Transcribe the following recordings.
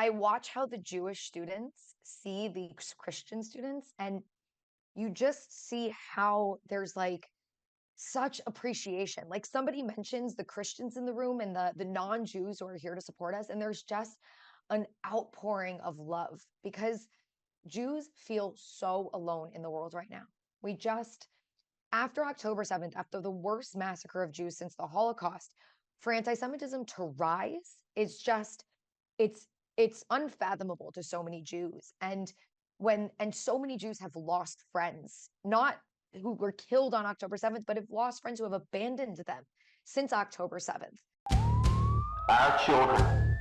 I watch how the Jewish students see the Christian students, and you just see how there's like such appreciation. Like somebody mentions the Christians in the room and the non-Jews who are here to support us, and there's just an outpouring of love because Jews feel so alone in the world right now. We just, after October 7th, after the worst massacre of Jews since the Holocaust, for anti-Semitism to rise is just, it's it's unfathomable to so many Jews. And so many Jews have lost friends, not who were killed on October 7th, but have lost friends who have abandoned them since October 7th. Our children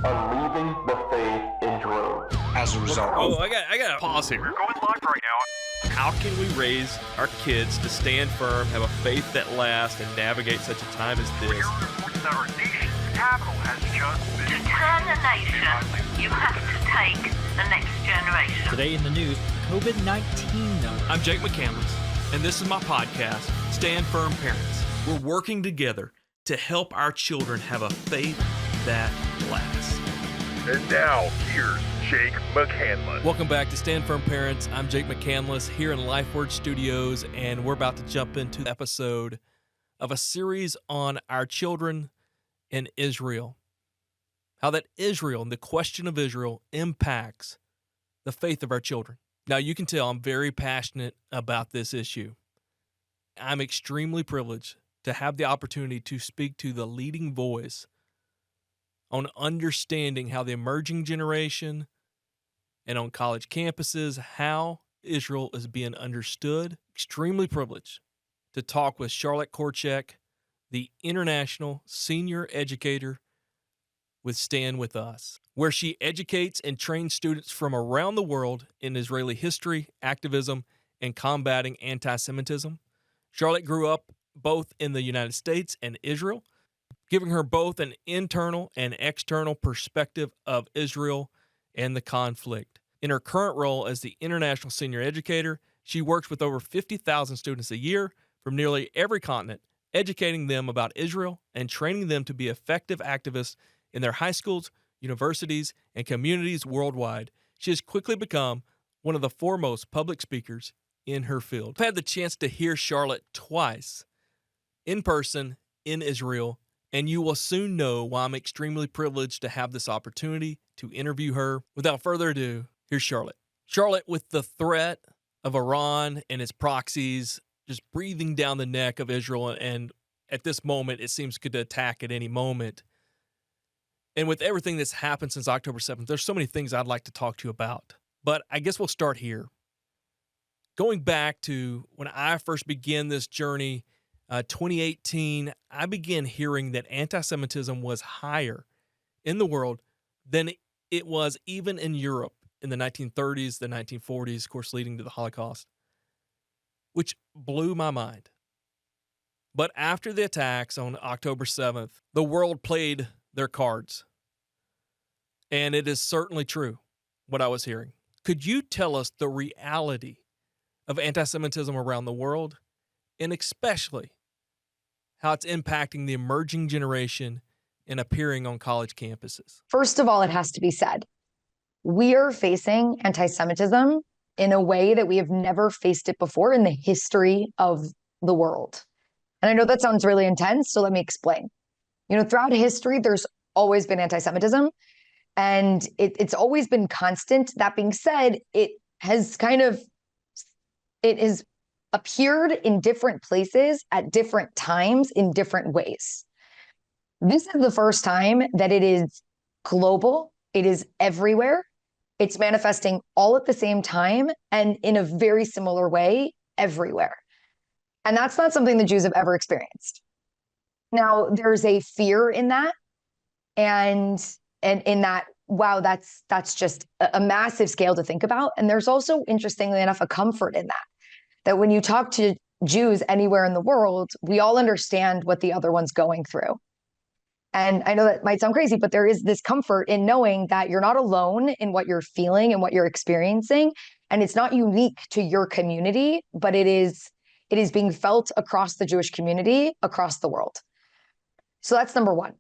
are leaving the faith in droves. As a result. I got to pause here. We're going live right now. How can we raise our kids to stand firm, have a faith that lasts, and navigate such a time as this? We're reporting that our nation's capital has just been... To turn a nation, you have to take the next generation. Today in the news, COVID-19 note. I'm Jake McCandless, and this is my podcast, Stand Firm Parents. We're working together to help our children have a faith that lasts. And now, here's Jake McCandless. Welcome back to Stand Firm Parents. I'm Jake McCandless here in LifeWord Studios, and we're about to jump into an episode of a series on our children in Israel. How that Israel and the question of Israel impacts the faith of our children. Now, you can tell I'm very passionate about this issue. I'm extremely privileged to have the opportunity to speak to the leading voice on understanding how the emerging generation and on college campuses, how Israel is being understood. Extremely privileged to talk with Charlotte Korchek, the international senior educator with Stand With Us, where she educates and trains students from around the world in Israeli history, activism, and combating anti-Semitism. Charlotte grew up both in the United States and Israel, giving her both an internal and external perspective of Israel and the conflict. In her current role as the international senior educator, she works with over 50,000 students a year from nearly every continent, educating them about Israel and training them to be effective activists in their high schools, universities, and communities worldwide. She has quickly become one of the foremost public speakers in her field. I've had the chance to hear Charlotte twice in person in Israel, and you will soon know why I'm extremely privileged to have this opportunity to interview her. Without further ado, here's Charlotte. Charlotte, with the threat of Iran and its proxies just breathing down the neck of Israel, and at this moment, it seems could attack at any moment. And with everything that's happened since October 7th, there's so many things I'd like to talk to you about. But I guess we'll start here. Going back to when I first began this journey, 2018, I began hearing that anti-Semitism was higher in the world than it was even in Europe in the 1930s, the 1940s, of course, leading to the Holocaust, which blew my mind. But after the attacks on October 7th, the world played their cards. And it is certainly true, what I was hearing. Could you tell us the reality of anti-Semitism around the world, and especially how it's impacting the emerging generation and appearing on college campuses? First of all, it has to be said, we are facing anti-Semitism in a way that we have never faced it before in the history of the world. And I know that sounds really intense, so let me explain. Throughout history, there's always been anti-Semitism, and it's always been constant. That being said, it has appeared in different places at different times in different ways. This is the first time that it is global. It is everywhere. It's manifesting all at the same time and in a very similar way everywhere. And that's not something the Jews have ever experienced. Now, there's a fear in that, and in that, wow, that's just a massive scale to think about. And there's also, interestingly enough, a comfort in that when you talk to Jews anywhere in the world, we all understand what the other one's going through. And I know that might sound crazy, but there is this comfort in knowing that you're not alone in what you're feeling and what you're experiencing. And it's not unique to your community, but it is being felt across the Jewish community, across the world. So that's number one.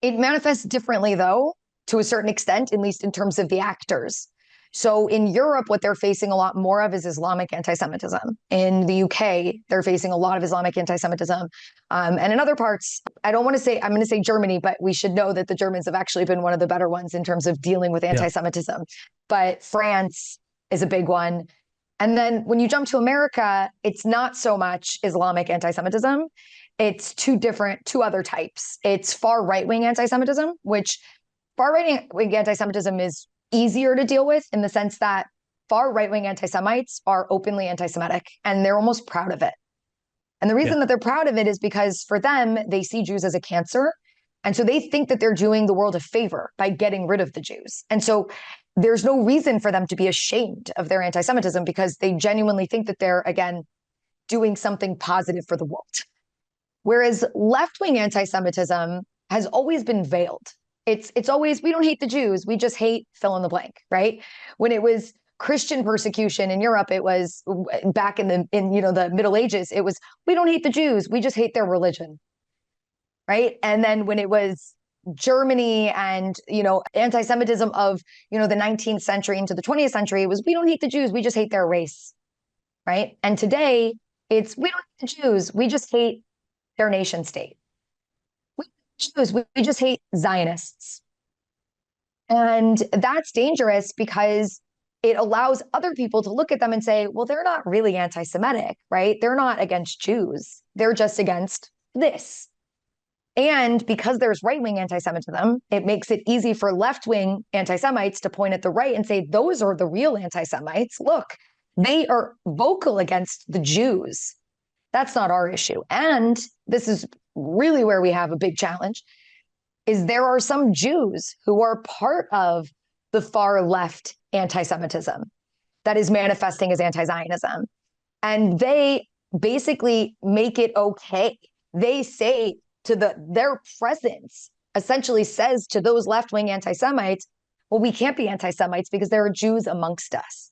It manifests differently, though, to a certain extent, at least in terms of the actors. So in Europe, what they're facing a lot more of is Islamic anti-Semitism. In the UK, they're facing a lot of Islamic anti-Semitism. And in other parts, I'm going to say Germany, but we should know that the Germans have actually been one of the better ones in terms of dealing with anti-Semitism. Yeah. But France is a big one. And then when you jump to America, it's not so much Islamic anti-Semitism. It's two other types. It's far right-wing anti-Semitism, which far right-wing anti-Semitism is easier to deal with in the sense that far right-wing anti-Semites are openly anti-Semitic and they're almost proud of it. And the reason that they're proud of it is because for them, they see Jews as a cancer. And so they think that they're doing the world a favor by getting rid of the Jews. And so there's no reason for them to be ashamed of their anti-Semitism because they genuinely think that they're, again, doing something positive for the world. Whereas left-wing anti-Semitism has always been veiled. It's always, we don't hate the Jews, we just hate fill in the blank, right? When it was Christian persecution in Europe, it was back in the Middle Ages, it was, we don't hate the Jews, we just hate their religion, right? And then when it was Germany and, anti-Semitism of, the 19th century into the 20th century, it was, we don't hate the Jews, we just hate their race, right? And today it's, we don't hate the Jews, we just hate their nation state. We just hate Zionists. And that's dangerous because it allows other people to look at them and say, well, they're not really anti-Semitic, right? They're not against Jews. They're just against this. And because there's right-wing anti-Semitism, it makes it easy for left-wing anti-Semites to point at the right and say, those are the real anti-Semites. Look, they are vocal against the Jews. That's not our issue. And this is really where we have a big challenge, is there are some Jews who are part of the far left anti-Semitism that is manifesting as anti-Zionism. And they basically make it okay. They say their presence essentially says to those left-wing anti-Semites, well, we can't be anti-Semites because there are Jews amongst us.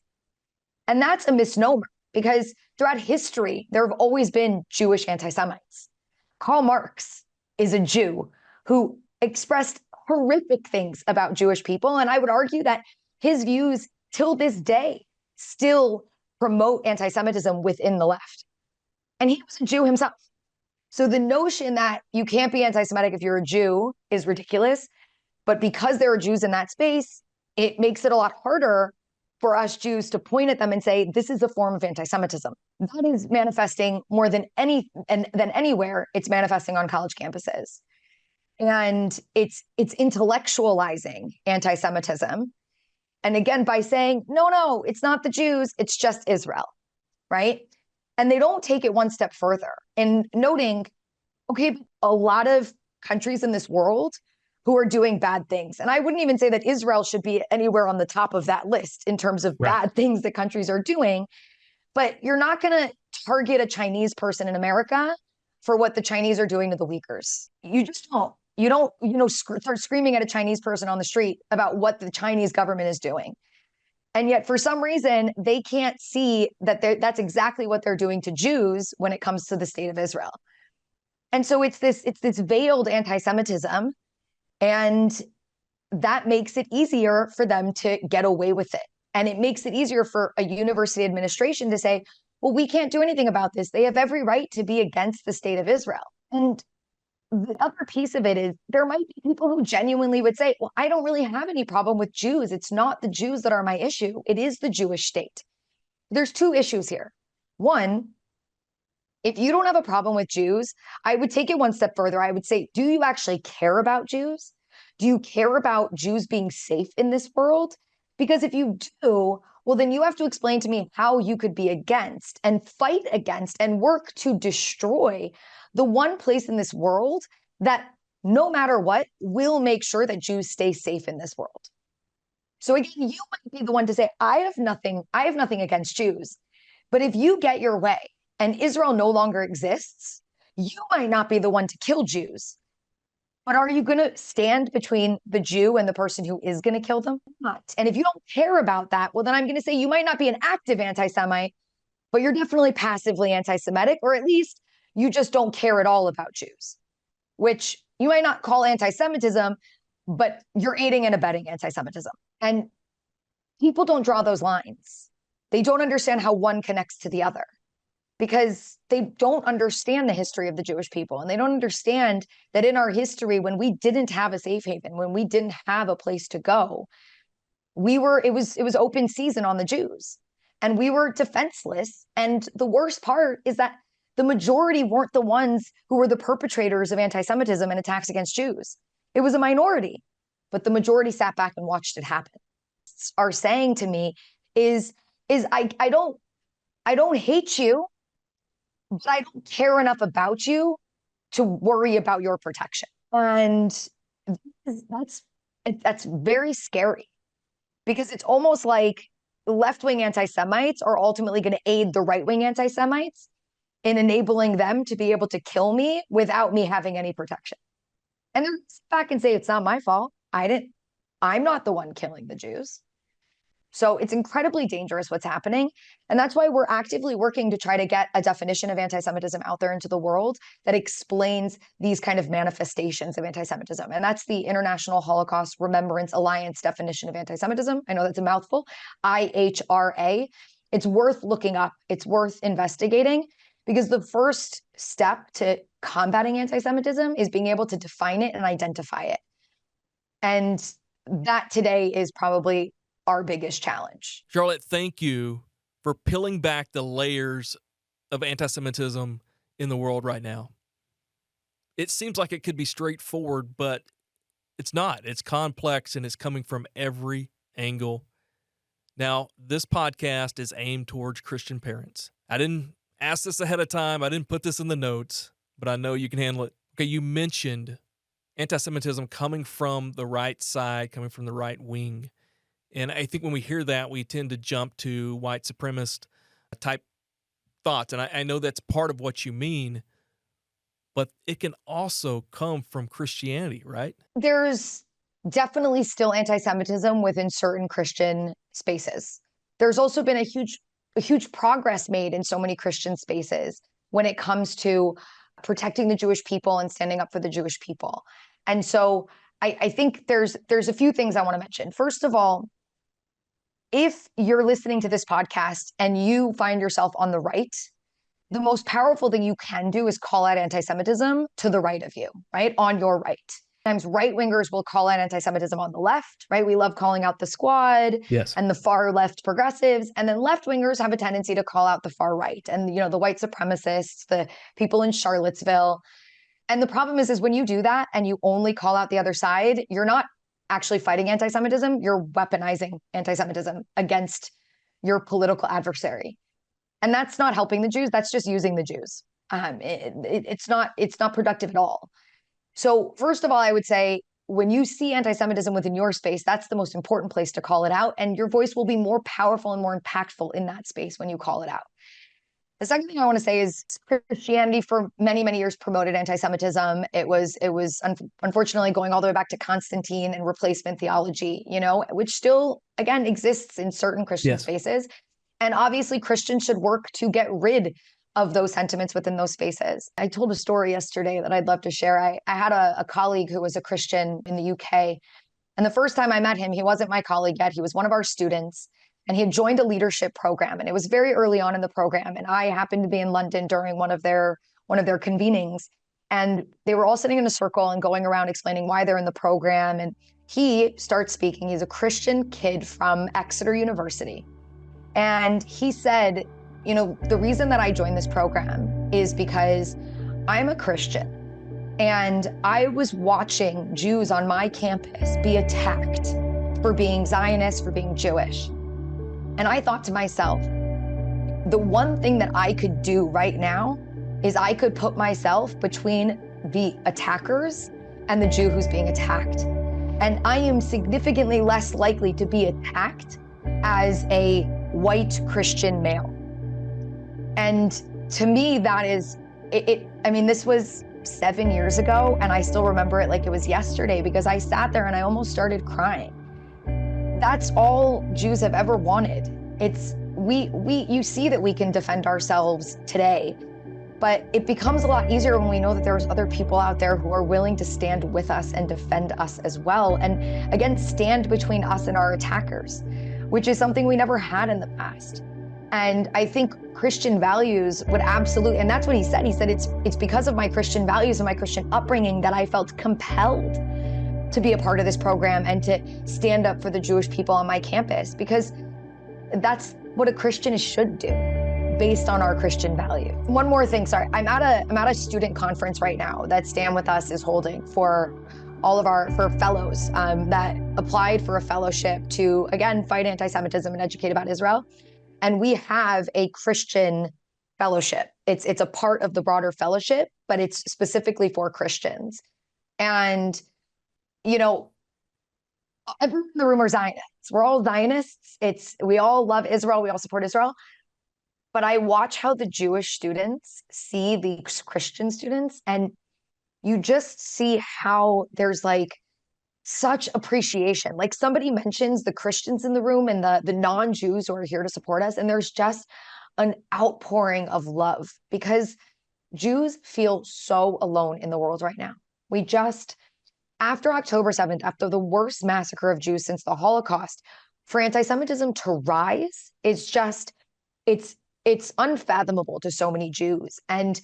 And that's a misnomer because throughout history, there have always been Jewish anti-Semites. Karl Marx is a Jew who expressed horrific things about Jewish people. And I would argue that his views till this day still promote anti-Semitism within the left. And he was a Jew himself. So the notion that you can't be anti-Semitic if you're a Jew is ridiculous. But because there are Jews in that space, it makes it a lot harder for us Jews to point at them and say, this is a form of anti-Semitism. That is manifesting more than anywhere. It's manifesting on college campuses. And it's intellectualizing anti-Semitism. And again, by saying, no, it's not the Jews, it's just Israel, right? And they don't take it one step further in noting, okay, a lot of countries in this world who are doing bad things. And I wouldn't even say that Israel should be anywhere on the top of that list in terms of bad things that countries are doing. But you're not going to target a Chinese person in America for what the Chinese are doing to the Uyghurs. You just don't. You don't, start screaming at a Chinese person on the street about what the Chinese government is doing. And yet, for some reason, they can't see that that's exactly what they're doing to Jews when it comes to the state of Israel. And so it's this veiled anti-Semitism, and that makes it easier for them to get away with it. And it makes it easier for a university administration to say, well, we can't do anything about this. They have every right to be against the state of Israel. And the other piece of it is there might be people who genuinely would say, well, I don't really have any problem with Jews. It's not the Jews that are my issue. It is the Jewish state. There's two issues here. One, if you don't have a problem with Jews, I would take it one step further. I would say, do you actually care about Jews? Do you care about Jews being safe in this world? Because if you do, well, then you have to explain to me how you could be against and fight against and work to destroy the one place in this world that no matter what will make sure that Jews stay safe in this world. So again, you might be the one to say, I have nothing against Jews. But if you get your way and Israel no longer exists, you might not be the one to kill Jews. But are you going to stand between the Jew and the person who is going to kill them? Not. And if you don't care about that, well, then I'm going to say you might not be an active anti-Semite, but you're definitely passively anti-Semitic, or at least you just don't care at all about Jews, which you might not call anti-Semitism, but you're aiding and abetting anti-Semitism. And people don't draw those lines. They don't understand how one connects to the other because they don't understand the history of the Jewish people. And they don't understand that in our history, when we didn't have a safe haven, when we didn't have a place to go, it was open season on the Jews and we were defenseless. And the worst part is that the majority weren't the ones who were the perpetrators of anti-Semitism and attacks against Jews. It was a minority, but the majority sat back and watched it happen. Are saying to me is I don't hate you, but I don't care enough about you to worry about your protection. And that's very scary because it's almost like left-wing anti-Semites are ultimately going to aid the right-wing anti-Semites in enabling them to be able to kill me without me having any protection. And they're back and say, it's not my fault. I'm not the one killing the Jews. So it's incredibly dangerous what's happening. And that's why we're actively working to try to get a definition of anti-Semitism out there into the world that explains these kind of manifestations of anti-Semitism. And that's the International Holocaust Remembrance Alliance definition of anti-Semitism. I know that's a mouthful, IHRA. It's worth looking up. It's worth investigating because the first step to combating anti-Semitism is being able to define it and identify it. And that today is probably our biggest challenge. Charlotte, thank you for peeling back the layers of anti-Semitism in the world right now. It seems like it could be straightforward, but it's not. It's complex and it's coming from every angle. Now, this podcast is aimed towards Christian parents. I didn't ask this ahead of time. I didn't put this in the notes, but I know you can handle it. Okay, you mentioned anti-Semitism coming from the right side, coming from the right wing. And I think when we hear that, we tend to jump to white supremacist type thoughts. And I know that's part of what you mean, but it can also come from Christianity, right? There's definitely still anti-Semitism within certain Christian spaces. There's also been a huge progress made in so many Christian spaces when it comes to protecting the Jewish people and standing up for the Jewish people. And so I think there's a few things I want to mention. First of all, if you're listening to this podcast and you find yourself on the right, the most powerful thing you can do is call out anti-Semitism to the right of you, right? On your right. Sometimes right-wingers will call out anti-Semitism on the left, right? We love calling out the squad and the far left progressives. And then left-wingers have a tendency to call out the far right and, the white supremacists, the people in Charlottesville. And the problem is when you do that and you only call out the other side, you're not actually fighting anti-Semitism, you're weaponizing anti-Semitism against your political adversary. And that's not helping the Jews, that's just using the Jews. It's not productive at all. So first of all, I would say when you see anti-Semitism within your space, that's the most important place to call it out. And your voice will be more powerful and more impactful in that space when you call it out. The second thing I want to say is Christianity for many, many years promoted anti-Semitism. It was unfortunately going all the way back to Constantine and replacement theology, which still, again, exists in certain Christian spaces. And obviously Christians should work to get rid of those sentiments within those spaces. I told a story yesterday that I'd love to share. I had a colleague who was a Christian in the UK. And the first time I met him, he wasn't my colleague yet. He was one of our students. And he had joined a leadership program, and it was very early on in the program. And I happened to be in London during one of their convenings, and they were all sitting in a circle and going around explaining why they're in the program. And he starts speaking. He's a Christian kid from Exeter University, and he said, the reason that I joined this program is because I'm a Christian, and I was watching Jews on my campus be attacked for being Zionist, for being Jewish. And I thought to myself, the one thing that I could do right now is I could put myself between the attackers and the Jew who's being attacked. And I am significantly less likely to be attacked as a white Christian male. And to me, that is, this was 7 years ago, and I still remember it like it was yesterday because I sat there and I almost started crying. That's all Jews have ever wanted. You see that we can defend ourselves today But it becomes a lot easier when we know that there's other people out there who are willing to stand with us and defend us as well. And again, stand between us and our attackers, which is something we never had in the past. And I think Christian values would absolutely, and that's what he said. He said, it's because of my Christian values and my Christian upbringing that I felt compelled to be a part of this program and to stand up for the Jewish people on my campus, because that's what a Christian should do, based on our Christian value. One more thing, sorry. I'm at a student conference right now that Stand With Us is holding for all of for fellows that applied for a fellowship to, again, fight anti-Semitism and educate about Israel. And we have a Christian fellowship. It's a part of the broader fellowship, but it's specifically for Christians. And, you know, everyone in the room are Zionists. We're all Zionists. We all love Israel. We all support Israel. But I watch how the Jewish students see the Christian students, and you just see how there's like such appreciation. Like somebody mentions the Christians in the room and the non-Jews who are here to support us, and there's just an outpouring of love, because Jews feel so alone in the world right now. We just, after October 7th, after the worst massacre of Jews since the Holocaust, for anti-Semitism to rise, it's unfathomable to so many Jews. And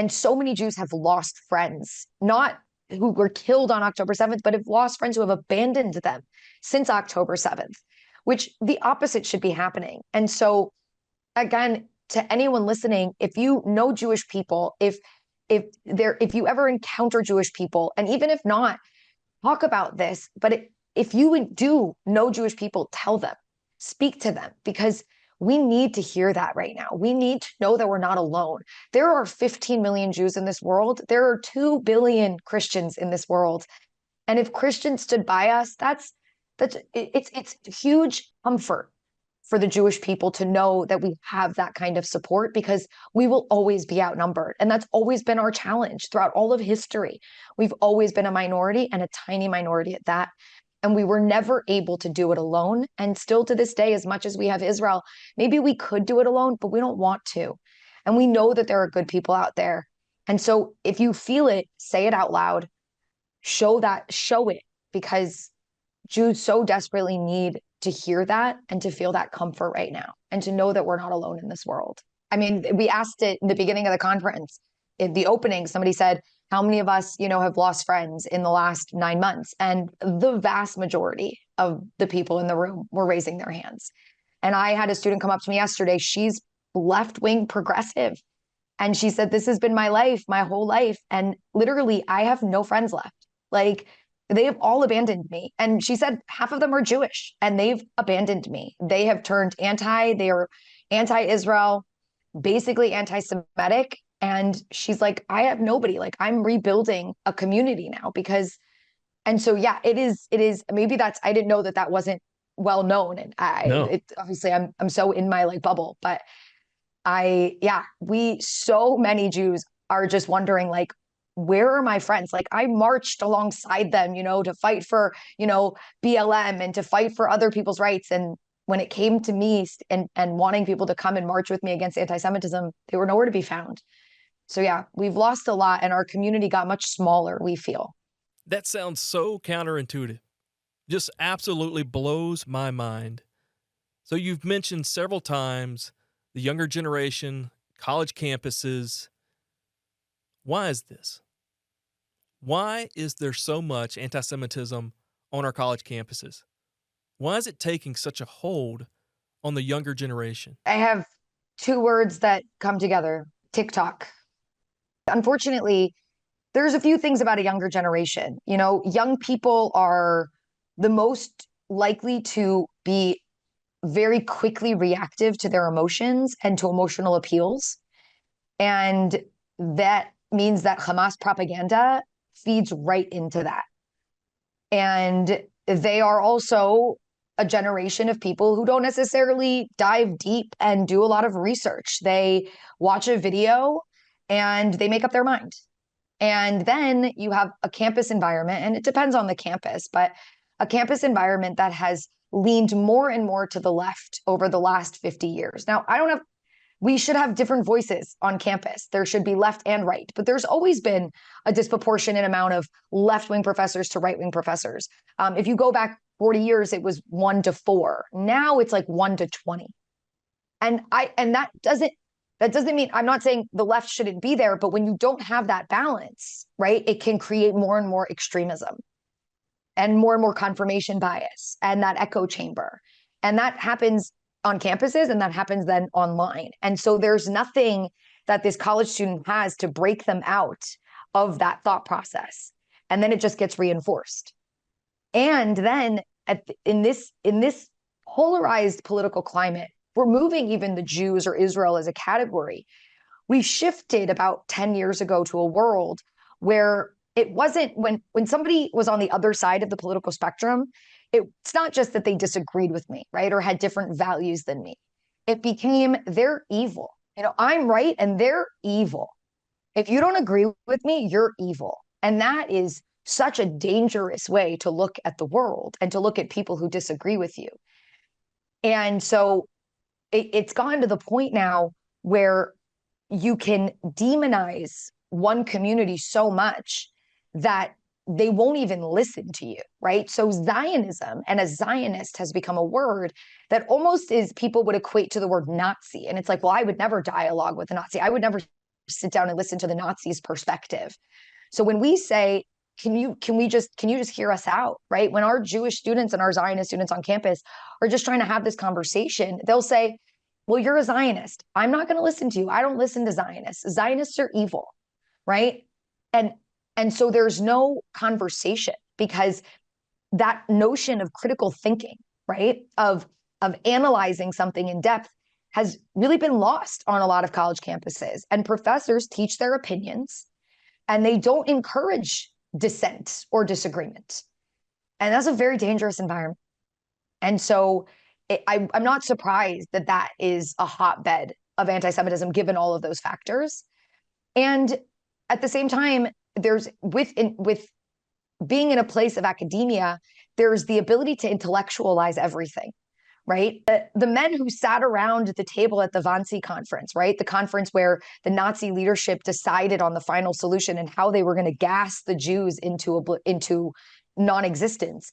so many Jews have lost friends, not who were killed on October 7th, but have lost friends who have abandoned them since October 7th, which the opposite should be happening. And so, again, to anyone listening, if you know Jewish people, if you ever encounter Jewish people, and even if not, talk about this. But if you do know Jewish people, tell them, speak to them, because we need to hear that right now. We need to know that we're not alone. There are 15 million Jews in this world. There are 2 billion Christians in this world. And if Christians stood by us, it's huge comfort for the Jewish people to know that we have that kind of support, because we will always be outnumbered. And that's always been our challenge throughout all of history. We've always been a minority, and a tiny minority at that. And we were never able to do it alone. And still to this day, as much as we have Israel, maybe we could do it alone, but we don't want to. And we know that there are good people out there. And so if you feel it, say it out loud, show it, because Jews so desperately need to hear that and to feel that comfort right now, and to know that we're not alone in this world. I mean, we asked it in the beginning of the conference, in the opening, somebody said, how many of us, have lost friends in the last 9 months? And the vast majority of the people in the room were raising their hands. And I had a student come up to me yesterday. She's left-wing progressive. And she said, this has been my life, my whole life. And literally, I have no friends left. Like, they have all abandoned me. And she said half of them are Jewish, and they've abandoned me. They have turned they are anti-Israel, basically anti-Semitic. And she's like, I have nobody. Like, I'm rebuilding a community now and so, yeah, it is, maybe I didn't know that wasn't well known. And obviously I'm so in my bubble, but so many Jews are just wondering, like, where are my friends? Like, I marched alongside them, to fight for, BLM and to fight for other people's rights. And when it came to me and wanting people to come and march with me against anti-Semitism, they were nowhere to be found. So yeah, we've lost a lot, and our community got much smaller, we feel. That sounds so counterintuitive. Just absolutely blows my mind. So you've mentioned several times the younger generation, college campuses. Why is this? Why is there so much anti-Semitism on our college campuses? Why is it taking such a hold on the younger generation? I have 2 words that come together: TikTok. Unfortunately, there's a few things about a younger generation. Young people are the most likely to be very quickly reactive to their emotions and to emotional appeals. And that means that Hamas propaganda feeds right into that. And they are also a generation of people who don't necessarily dive deep and do a lot of research. They watch a video and they make up their mind. And then you have a campus environment, and it depends on the campus, but a campus environment that has leaned more and more to the left over the last 50 years. Now, I don't have We should have different voices on campus. There should be left and right, but there's always been a disproportionate amount of left-wing professors to right-wing professors. If you go back 40 years, it was 1 to 4. Now it's like 1 to 20. And that doesn't mean, I'm not saying the left shouldn't be there, but when you don't have that balance, right, it can create more and more extremism and more confirmation bias and that echo chamber. And that happens on campuses and that happens then online. And so there's nothing that this college student has to break them out of that thought process. And then it just gets reinforced. And then in this polarized political climate, removing even the Jews or Israel as a category, we shifted about 10 years ago to a world where it wasn't, when somebody was on the other side of the political spectrum, it's not just that they disagreed with me, right, or had different values than me. It became, they're evil. I'm right and they're evil. If you don't agree with me, you're evil. And that is such a dangerous way to look at the world and to look at people who disagree with you. And so it's gotten to the point now where you can demonize one community so much that they won't even listen to you, right? So Zionism and a Zionist has become a word that almost is, people would equate to the word Nazi. And it's like, well, I would never dialogue with a Nazi. I would never sit down and listen to the Nazis' perspective. So when we say, can you just hear us out, right? When our Jewish students and our Zionist students on campus are just trying to have this conversation, they'll say, well, you're a Zionist. I'm not going to listen to you. I don't listen to Zionists. Zionists are evil, right? And so there's no conversation, because that notion of critical thinking, right, of analyzing something in depth has really been lost on a lot of college campuses. And professors teach their opinions and they don't encourage dissent or disagreement. And that's a very dangerous environment. And so I'm not surprised that that is a hotbed of anti-Semitism, given all of those factors. And at the same time, there's with being in a place of academia, there's the ability to intellectualize everything, right? The men who sat around the table at the Wannsee conference, right? The conference where the Nazi leadership decided on the final solution and how they were going to gas the Jews into non-existence.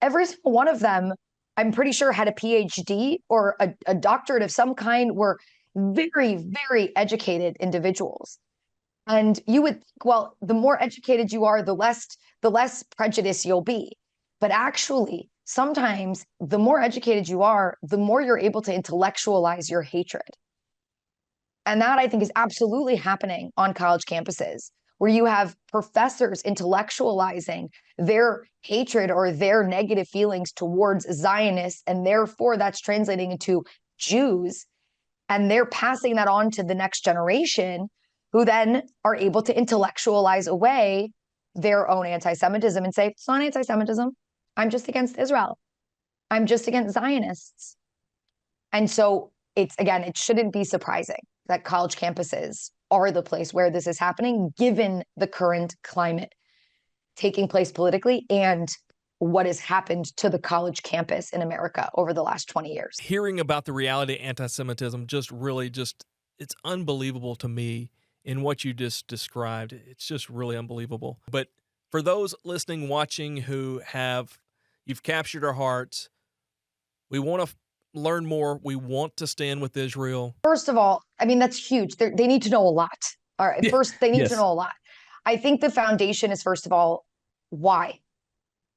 Every single one of them, I'm pretty sure, had a PhD or a doctorate of some kind, were very, very educated individuals. And you would think, well, the more educated you are, the less prejudiced you'll be. But actually, sometimes the more educated you are, the more you're able to intellectualize your hatred. And that, I think, is absolutely happening on college campuses, where you have professors intellectualizing their hatred or their negative feelings towards Zionists, and therefore that's translating into Jews, and they're passing that on to the next generation, who then are able to intellectualize away their own anti-Semitism and say, it's not anti-Semitism. I'm just against Israel. I'm just against Zionists. And so it shouldn't be surprising that college campuses are the place where this is happening, given the current climate taking place politically and what has happened to the college campus in America over the last 20 years. Hearing about the reality of anti-Semitism it's unbelievable to me in what you just described. It's just really unbelievable. But for those listening, watching, you've captured our hearts. We want to learn more. We want to stand with Israel. First of all, I mean, that's huge. They need to know a lot. All right. First, they need to know a lot. I think the foundation is, first of all, why?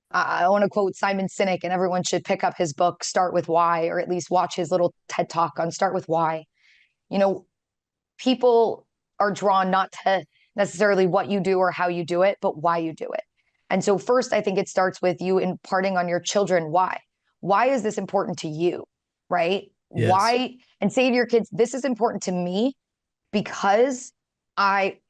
I want to quote Simon Sinek, and everyone should pick up his book, Start With Why, or at least watch his little TED Talk on Start With Why. People are drawn not to necessarily what you do or how you do it, but why you do it. And so first, I think it starts with you imparting on your children why. Why is this important to you, right? Yes. Why? And say to your kids, this is important to me because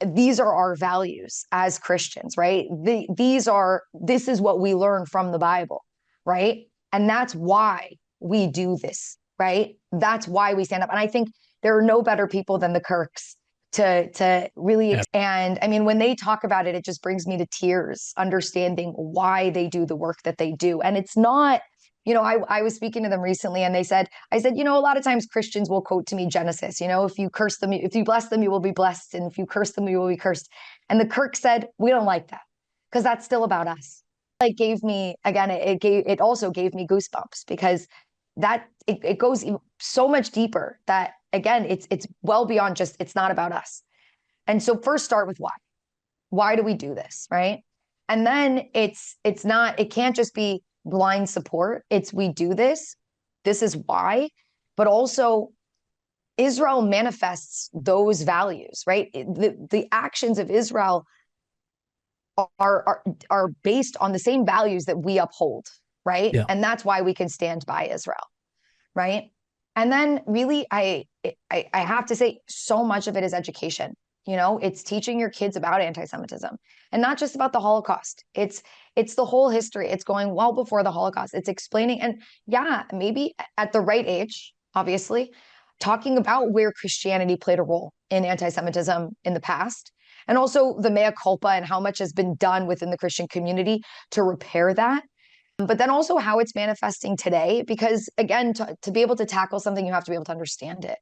these are our values as Christians, right? This is what we learn from the Bible, right? And that's why we do this, right? That's why we stand up. And I think there are no better people than the Kirks to really, and I mean, when they talk about it, it just brings me to tears, understanding why they do the work that they do. And it's not I was speaking to them recently and I said, a lot of times Christians will quote to me Genesis, if you curse them, if you bless them, you will be blessed. And if you curse them, you will be cursed. And the Kirk said, we don't like that because that's still about us. Like gave me, again, it also gave me goosebumps because it goes so much deeper that, again, it's well beyond just, it's not about us. And so first start with why. Why do we do this, right? And then it can't just be blind support. It's we do this is why, but also Israel manifests those values, right? The actions of Israel are based on the same values that we uphold, right? Yeah. And that's why we can stand by Israel, right? And then really, I have to say, so much of it is education. It's teaching your kids about anti-Semitism and not just about the Holocaust. It's the whole history. It's going well before the Holocaust. It's explaining, and yeah, maybe at the right age, obviously, talking about where Christianity played a role in anti-Semitism in the past, and also the mea culpa and how much has been done within the Christian community to repair that. But then also how it's manifesting today, because again, to be able to tackle something, you have to be able to understand it.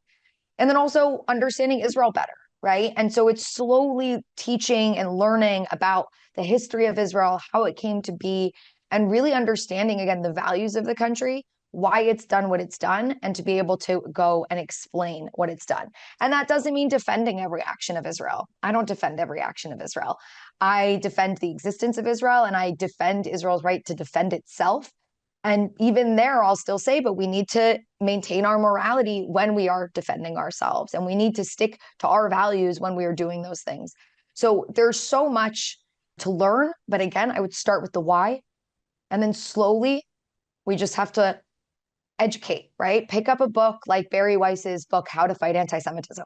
And then also understanding Israel better, right? And so it's slowly teaching and learning about the history of Israel, how it came to be, and really understanding, again, the values of the country, why it's done what it's done, and to be able to go and explain what it's done. And that doesn't mean defending every action of Israel. I don't defend every action of Israel. I defend the existence of Israel, and I defend Israel's right to defend itself. And even there, I'll still say, but we need to maintain our morality when we are defending ourselves. And we need to stick to our values when we are doing those things. So there's so much to learn. But again, I would start with the why. And then slowly, we just have to educate, right? Pick up a book like Barry Weiss's book, How to Fight Anti-Semitism,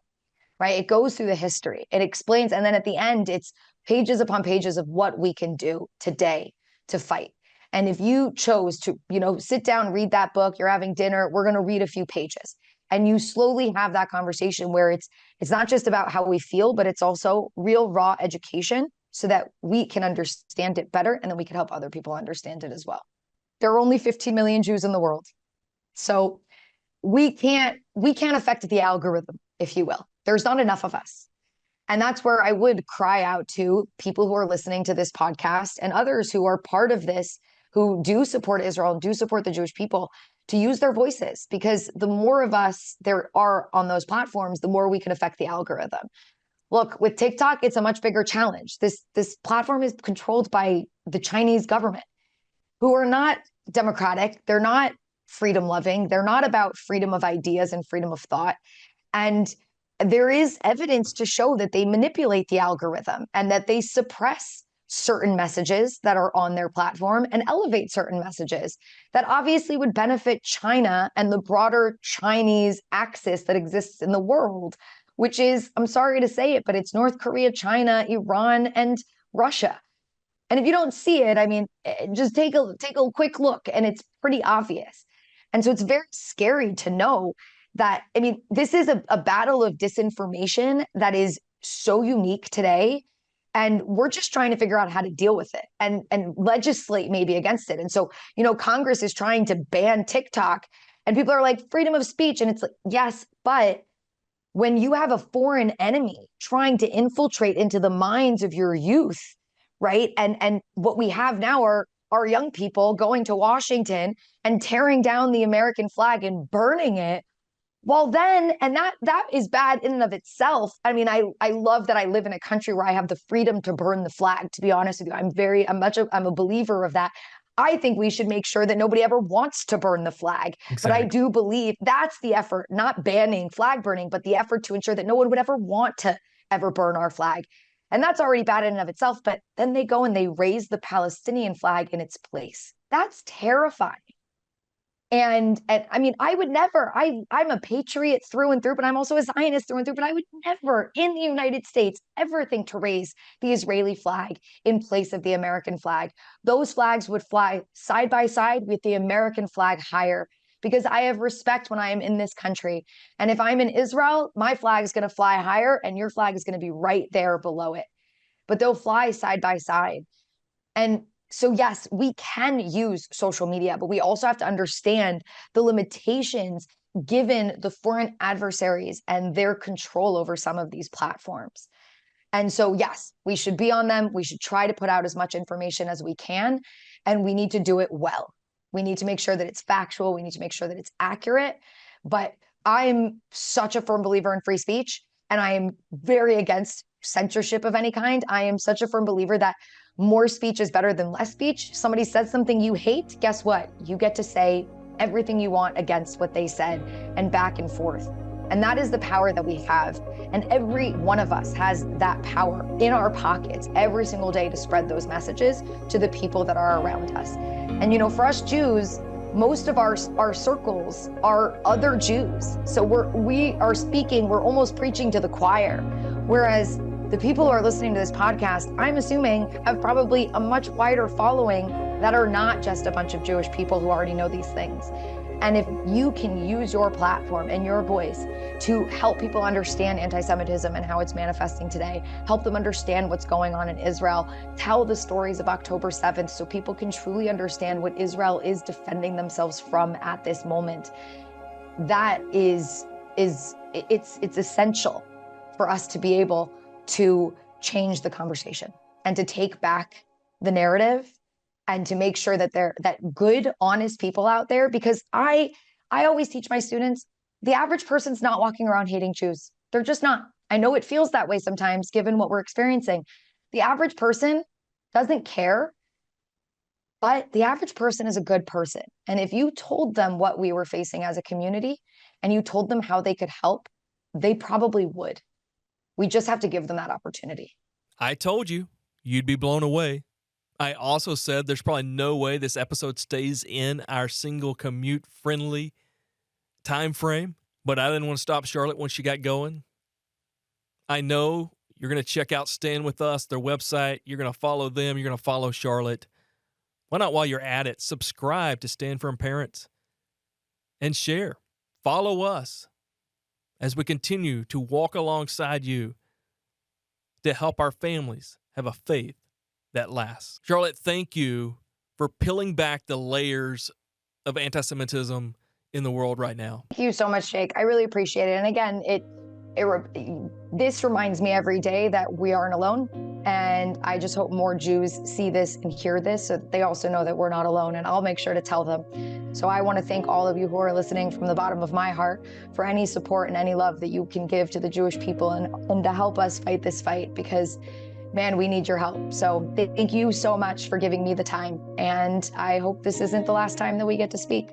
right? It goes through the history. It explains. And then at the end, it's pages upon pages of what we can do today to fight. And if you chose to, sit down, read that book, you're having dinner, we're going to read a few pages. And you slowly have that conversation where it's not just about how we feel, but it's also real raw education so that we can understand it better and then we can help other people understand it as well. There are only 15 million Jews in the world. So we can't affect the algorithm, if you will. There's not enough of us. And that's where I would cry out to people who are listening to this podcast and others who are part of this, who do support Israel and do support the Jewish people, to use their voices, because the more of us there are on those platforms, the more we can affect the algorithm. Look, with TikTok, it's a much bigger challenge. This platform is controlled by the Chinese government, who are not democratic. They're not freedom loving. They're not about freedom of ideas and freedom of thought. And there is evidence to show that they manipulate the algorithm and that they suppress certain messages that are on their platform and elevate certain messages that obviously would benefit China and the broader Chinese axis that exists in the world, which is, I'm sorry to say it, but it's North Korea, China, Iran, and Russia. And if you don't see it, I mean, just take a quick look and it's pretty obvious. And so it's very scary to know that, I mean, this is a battle of disinformation that is so unique today. And we're just trying to figure out how to deal with it and legislate maybe against it. And so, Congress is trying to ban TikTok and people are like, freedom of speech. And it's like, yes, but when you have a foreign enemy trying to infiltrate into the minds of your youth, right? And what we have now are our young people going to Washington and tearing down the American flag and burning it. Well, then, and that is bad in and of itself. I mean, I love that I live in a country where I have the freedom to burn the flag, to be honest with you. I'm a believer of that. I think we should make sure that nobody ever wants to burn the flag. Exactly. But I do believe that's the effort, not banning flag burning, but the effort to ensure that no one would ever want to ever burn our flag. And that's already bad in and of itself. But then they go and they raise the Palestinian flag in its place. That's terrifying. And I mean, I would never, I'm a patriot through and through, but I'm also a Zionist through and through, but I would never in the United States ever think to raise the Israeli flag in place of the American flag. Those flags would fly side by side with the American flag higher, because I have respect when I am in this country. And if I'm in Israel, my flag is going to fly higher and your flag is going to be right there below it. But they'll fly side by side. And So yes, we can use social media, but we also have to understand the limitations given the foreign adversaries and their control over some of these platforms. And so, yes, we should be on them. We should try to put out as much information as we can, and we need to do it well. We need to make sure that it's factual. We need to make sure that it's accurate. But I am such a firm believer in free speech, and I am very against censorship of any kind. I am such a firm believer that more speech is better than less speech. Somebody says something you hate, guess what? You get to say everything you want against what they said, and back and forth. And that is the power that we have. And every one of us has that power in our pockets every single day to spread those messages to the people that are around us. And, you know, for us Jews, most of our circles are other Jews. So we are speaking, we're almost preaching to the choir. Whereas the people who are listening to this podcast, I'm assuming, have probably a much wider following that are not just a bunch of Jewish people who already know these things. And if you can use your platform and your voice to help people understand anti-Semitism and how it's manifesting today, help them understand what's going on in Israel, tell the stories of October 7th so people can truly understand what Israel is defending themselves from at this moment, that it's essential for us to be able to change the conversation and to take back the narrative and to make sure that that good, honest people out there, because I always teach my students, the average person's not walking around hating Jews. They're just not. I know it feels that way sometimes, given what we're experiencing. The average person doesn't care, but the average person is a good person. And if you told them what we were facing as a community and you told them how they could help, they probably would. We just have to give them that opportunity. I told you, you'd be blown away. I also said there's probably no way this episode stays in our single commute-friendly time frame, but I didn't want to stop Charlotte when she got going. I know you're going to check out Stand With Us, their website. You're going to follow them. You're going to follow Charlotte. Why not, while you're at it, subscribe to Stand Firm Parents and share. Follow us as we continue to walk alongside you to help our families have a faith that lasts. Charlotte, thank you for peeling back the layers of anti-Semitism in the world right now. Thank you so much, Jake. I really appreciate it. And again, this reminds me every day that we aren't alone. And I just hope more Jews see this and hear this so that they also know that we're not alone. And I'll make sure to tell them. So I want to thank all of you who are listening from the bottom of my heart for any support and any love that you can give to the Jewish people and to help us fight this fight, because man, we need your help. So thank you so much for giving me the time. And I hope this isn't the last time that we get to speak.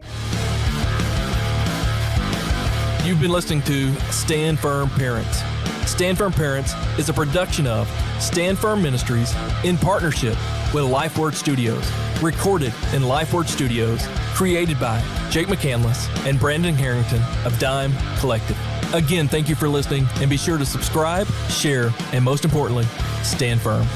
You've been listening to Stand Firm Parents. Stand Firm Parents is a production of Stand Firm Ministries in partnership with LifeWord Studios, recorded in LifeWord Studios, created by Jake McCandless and Brandon Harrington of Dime Collective. Again, thank you for listening, and be sure to subscribe, share, and most importantly, stand firm.